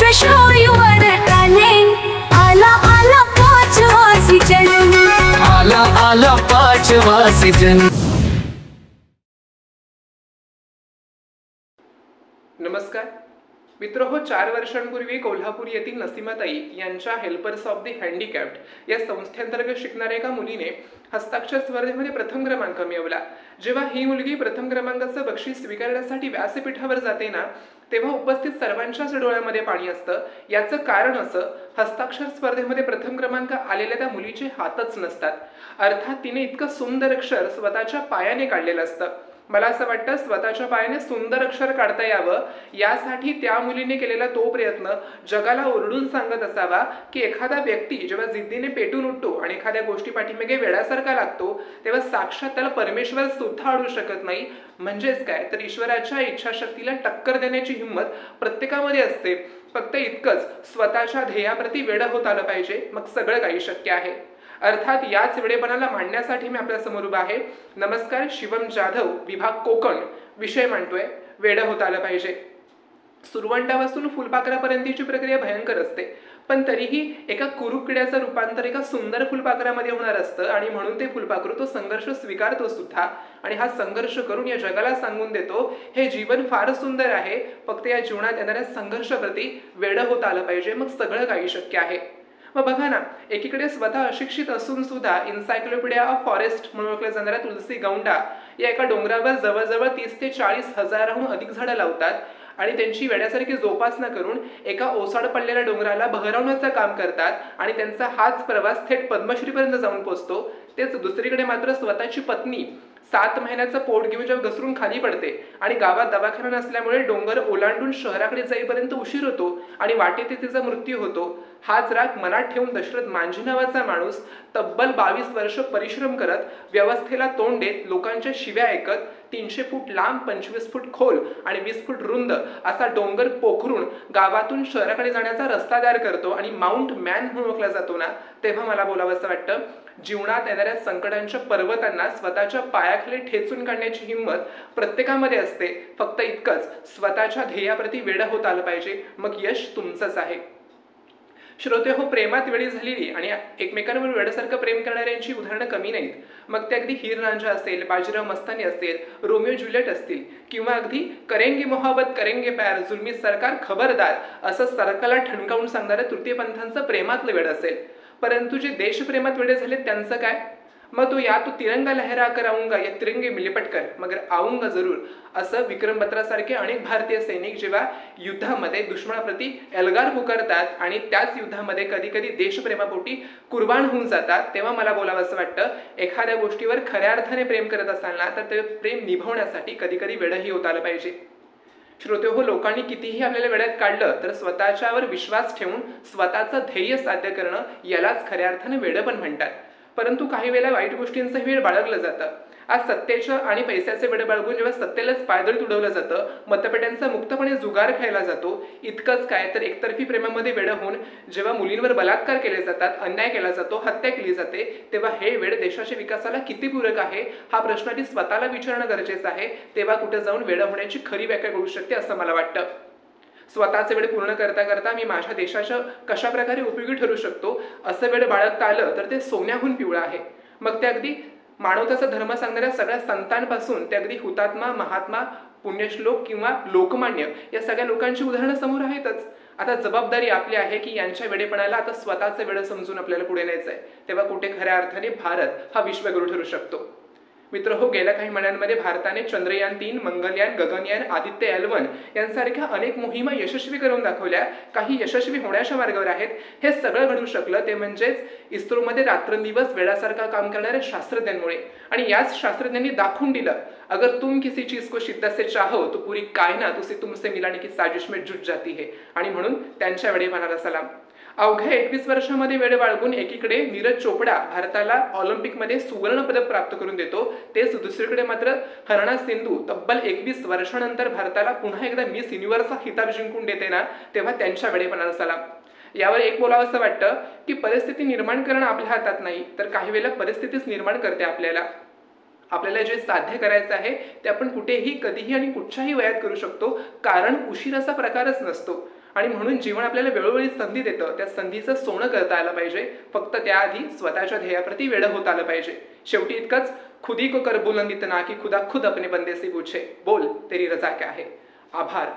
to show you what a talent. आला आला पाचवा सीजन. आला आला पाचवा सीजन. नमस्कार मित्रहो, 4 वर्षांपूर्वी कोल्हापूर येथील नसीमाताई यांच्या हेल्पर्स ऑफ द हँडिकॅप्ड या संस्थेअंतर्गत शिकणाऱ्या एका मुलीने हस्ताक्षर स्पर्धेमध्ये प्रथम क्रमांक मिळवला. जेव्हा ही मुलगी प्रथम क्रमांकाचं बक्षीस स्वीकारण्यासाठी व्यासपीठावर जाते ना, तेव्हा उपस्थित सर्वांच्याच डोळ्यामध्ये पाणी असतं. याचं कारण असं, हस्ताक्षर स्पर्धेमध्ये प्रथम क्रमांक आलेल्या त्या मुलीचे हातच नसतात. अर्थात तिने इतकं सुंदर अक्षर स्वतःच्या पायाने काढलेलं असतं. मला असं वाटतं, स्वतःच्या पायाने सुंदर अक्षर काढता यावं यासाठी त्या मुलीने केलेला तो प्रयत्न जगाला ओरडून सांगत असावा की एखादा व्यक्ती जेव्हा जिद्दीने पेटून उठतो आणि एखाद्या गोष्टी पाठीमागे वेड्यासारखा लागतो, तेव्हा साक्षात त्याला परमेश्वर सुद्धा अडू शकत नाही. म्हणजेच काय तर ईश्वराच्या इच्छाशक्तीला टक्कर देण्याची हिंमत प्रत्येकामध्ये असते. फक्त इतकंच, स्वतःच्या ध्येयाप्रती वेडं होत आलं पाहिजे, मग सगळं काही शक्य आहे. अर्थात याच वेडेपणाला मांडण्यासाठी मी आपल्या समोर उभा आहे. नमस्कार, शिवम जाधव, विभाग कोकण. विषय मांडतोय, वेडं होत आलं पाहिजे. सुरवंटापासून फुलपाखरापर्यंतची प्रक्रिया भयंकर असते, पण तरीही एका कुरुकिड्याचं रूपांतर एका सुंदर फुलपाखरामध्ये होणार असतं आणि म्हणून ते फुलपाखरू तो संघर्ष स्वीकारतो सुद्धा आणि हा संघर्ष करून या जगाला सांगून देतो, हे जीवन फार सुंदर आहे, फक्त या जीवनात येणाऱ्या संघर्षाप्रती वेडं होत आलं पाहिजे, मग सगळं काही शक्य आहे. मग बघा ना, एकीकडे स्वतः अशिक्षित असून सुद्धा इन्सायक्लोपीडिया ऑफ फॉरेस्ट म्हणून ओळखल्या जाणाऱ्या तुलसी गौंडा या एका डोंगरावर जवळजवळ 30 ते 40 हजाराहून अधिक झाडं लावतात आणि त्यांची वेड्यासारखी जोपासना करून एका ओसाड पडलेल्या डोंगराला बहरवण्याचं काम करतात आणि त्यांचा हाच प्रवास थेट पद्मश्रीपर्यंत जाऊन पोहोचतो. तेच दुसरीकडे मात्र स्वतःची पत्नी 7 महिन्याचं पोट घेऊन जेव्हा घसरून खाली पडते आणि गावात दवाखाना नसल्यामुळे डोंगर ओलांडून शहराकडे जाईपर्यंत उशीर होतो आणि वाटेत तिचा मृत्यू होतो. हाच राग मनात ठेवून दशरथ मांझी नावाचा माणूस तब्बल 22 वर्ष परिश्रम करत, व्यवस्थेला तोंड देत, लोकांच्या शिव्या ऐकत 300 फूट लांब, 25 फूट खोल आणि 20 फूट रुंद असा डोंगर पोखरून गावातून शहराकडे जाण्याचा रस्ता तयार करतो आणि माउंट मॅन म्हणून ओळखला जातो ना, तेव्हा मला बोलावं असं वाटतं, जीवनात येणाऱ्या संकटांच्या पर्वतांना स्वतःच्या पायाखाली ठेचून काढण्याची हिंमत प्रत्येकामध्ये असते. फक्त इतकंच, स्वतःच्या ध्येयाप्रती वेडं होत आलं पाहिजे, मग यश तुमचंच आहे. श्रोते हो, प्रेमात वेळी झालेली आणि एकमेकांवर वेड्यासारखं प्रेम करणाऱ्यांची उदाहरणं कमी नाहीत. मग ते अगदी हीर रांझा असेल, बाजीराव मस्तानी असेल, रोमिओ ज्युलियट असतील किंवा अगदी करेंगे मोहब्बत करेंगे प्यार, जुलमी सरकार खबरदार असं सरकारला ठणकावून सांगणाऱ्या तृतीयपंथांचं प्रेमातलं वेड असेल. परंतु जे देशप्रेमात वेडे झाले त्यांचं काय? मग तो तिरंगा लहरा कर आऊंगा या तिरंगे में लिपट कर मगर आऊंगा जरूर असं विक्रम बत्रासारखे अनेक भारतीय सैनिक जेव्हा युद्धामध्ये दुश्मनाप्रती एल्गार पुकारतात आणि त्याच युद्धामध्ये कधी कधी देशप्रेमापोटी कुर्बान होऊन जातात, तेव्हा मला बोलावं असं वाटतं, एखाद्या गोष्टीवर खऱ्या अर्थाने प्रेम करत असाल ना, तर ते प्रेम निभावण्यासाठी कधी कधी वेडही होत आलं पाहिजे. श्रोते हो, लोकांनी कितीही आपल्याला वेड्यात काढलं तर स्वतःच्यावर विश्वास ठेवून स्वतःचं ध्येय साध्य करणं यालाच खऱ्या अर्थाने वेडं पण म्हणतात. परंतु काही वेळेला वाईट गोष्टींचं वेळ बाळगलं जातं. आज सत्तेचं आणि पैशाचे वेळ बाळगून जेव्हा सत्तेलाच पायदळी तुडवलं जातं, मतपेट्यांचा मुक्तपणे जुगार खेळला जातो. इतकंच काय तर एकतर्फी प्रेमामध्ये वेडं होऊन जेव्हा मुलींवर बलात्कार केले जातात, अन्याय केला जातो, हत्या केली जाते, तेव्हा हे वेळ देशाच्या विकासाला किती पूरक आहे हा प्रश्न आधी स्वतःला विचारणं गरजेचं आहे. तेव्हा कुठे जाऊन वेडं होण्याची खरी व्याख्या करू शकते असं मला वाटतं. स्वतःचे वेळ पूर्ण करता करता मी माझ्या देशाच्या कशा प्रकारे उपयोगी ठरू शकतो असं वेळ बाळगता आलं तर ते सोन्याहून पिवळं आहे. मग ते अगदी मानवताचा धर्म सांगणाऱ्या सगळ्या संतांपासून ते अगदी हुतात्मा, महात्मा, पुण्यश्लोक किंवा लोकमान्य या सगळ्या लोकांची उदाहरणं समोर आहेतच. आता जबाबदारी आपली आहे की यांच्या वेडेपणाला आता स्वतःचं वेळ समजून आपल्याला पुढे न्यायचं आहे. तेव्हा कुठे खऱ्या अर्थाने भारत हा विश्वगुरू ठरू शकतो. मित्र हो, गेल्या काही महिन्यांमध्ये भारताने चंद्रयान 3, मंगलयान, गगनयान, आदित्य L1 यांसारख्या अनेक मोहिमा यशस्वी करून दाखवल्या. काही यशस्वी होण्याच्या मार्गावर आहेत. हे सगळं घडू शकलं ते म्हणजेच इस्रोमध्ये रात्रंदिवस वेळासारखं काम करणाऱ्या शास्त्रज्ञांमुळे. आणि याच शास्त्रज्ञांनी दाखवून दिलं, अगर तुम किसी चीज को शिद्दत से चाहो तो पूरी कायनात उसे तुमसे मिलाने की साजिश में जुट जाती है. आणि म्हणून त्यांच्या वेडेपणाला सलाम. अवघ्या 21 वर्षांमध्ये वेळ बाळगून एकीकडे नीरज चोपडा भारताला ऑलिम्पिकमध्ये सुवर्ण पदक प्राप्त करून देतो, तेच दुसरीकडे मात्र हरणा सिंधू तब्बल 21 वर्षांनंतर भारताला पुन्हा एकदा मिस युनिव्हर्सचा खिताब जिंकून देते ना, तेव्हा त्यांच्या वेडेपणाला सलाम. यावर एक बोलावं असं वाटतं की परिस्थिती निर्माण करणं आपल्या हातात नाही, तर काही वेळेला परिस्थितीच निर्माण करते आपल्याला. आपल्याला जे साध्य करायचं आहे ते आपण कुठेही, कधीही आणि कुठच्याही वयात करू शकतो, कारण उशीर असा प्रकारच नसतो. आणि म्हणून जीवन आपल्याला वेळोवेळी संधी देतं, त्या संधीचं सोनं करता आलं पाहिजे. फक्त त्याआधी स्वतःच्या ध्येयाप्रती वेडं होत आलं पाहिजे. शेवटी इतकंच, खुदी को कर बुलंद इतना की खुदा खुद अपने बंदे से पूछे, बोल तेरी रजा क्या है. आभार.